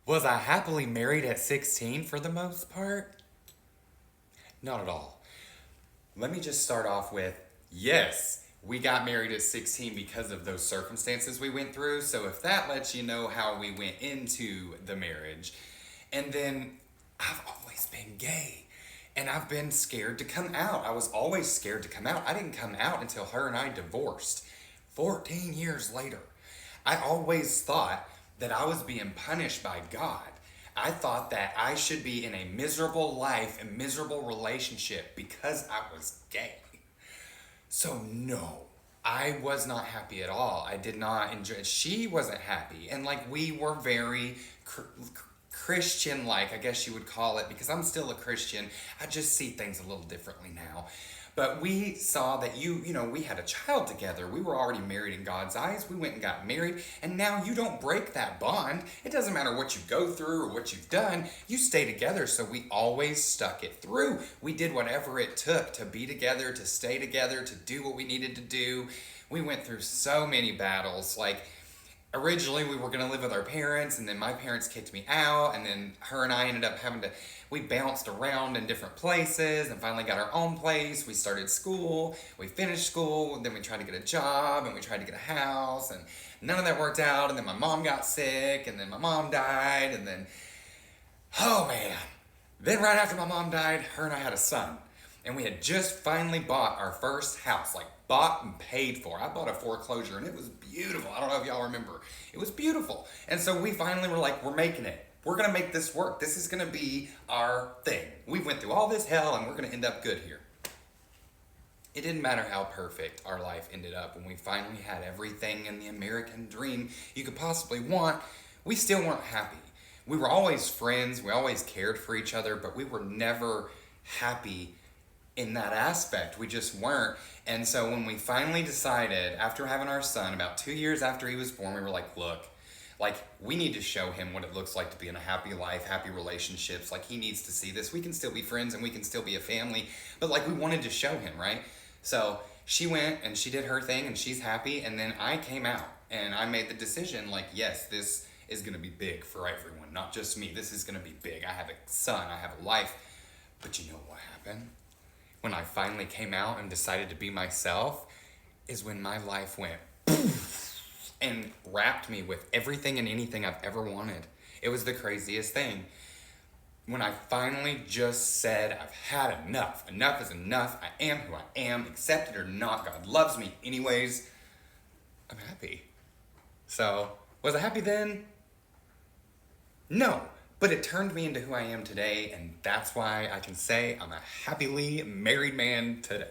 Was I happily married at 16 for the most part? Not at all. Let me just start off with yes, we got married at 16 because of those circumstances we went through. So if that lets you know how we went into the marriage. And then I've always been gay. And I've been scared to come out. I was always scared to come out. I didn't come out until her and I divorced 14 years later. I always thought that I was being punished by God. I thought that I should be in a miserable life and miserable relationship because I was gay. So no, I was not happy at all. I did not enjoy it. She wasn't happy. And like we were very Christian like, I guess you would call it, because I'm still a Christian. I just see things a little differently now. But we saw that we had a child together. We were already married in God's eyes. We went and got married, and now you don't break that bond. It doesn't matter what you go through or what you've done. You stay together, so we always stuck it through. We did whatever it took to be together, to stay together, to do what we needed to do. We went through so many battles, like originally we were going to live with our parents, and then my parents kicked me out, and then her and I ended up we bounced around in different places and finally got our own place. We started school, we finished school, then we tried to get a job, and we tried to get a house, and none of that worked out. And then my mom got sick, and then my mom died, and then oh man, then right after my mom died, her and I had a son. And we had just finally bought our first house, like bought and paid for. I bought a foreclosure, and it was beautiful. I don't know if y'all remember. It was beautiful. And so we finally were like, we're making it. We're going to make this work. This is going to be our thing. We went through all this hell, and we're going to end up good here. It didn't matter how perfect our life ended up when we finally had everything in the American dream you could possibly want. We still weren't happy. We were always friends. We always cared for each other, but we were never happy in that aspect. We just weren't. And so when we finally decided, after having our son, about 2 years after he was born, we were like, look, like, we need to show him what it looks like to be in a happy life, happy relationships. Like, he needs to see this. We can still be friends and we can still be a family. But, like, we wanted to show him, right? So she went and she did her thing and she's happy. And then I came out and I made the decision, like, yes, this is going to be big for everyone, not just me. This is going to be big. I have a son. I have a life. But you know what happened? When I finally came out and decided to be myself is when my life went and wrapped me with everything and anything I've ever wanted. It was the craziest thing. When I finally just said, I've had enough. Enough is enough. I am who I am. Accept it or not. God loves me anyways. I'm happy. So, was I happy then? No. But it turned me into who I am today, and that's why I can say I'm a happily married man today.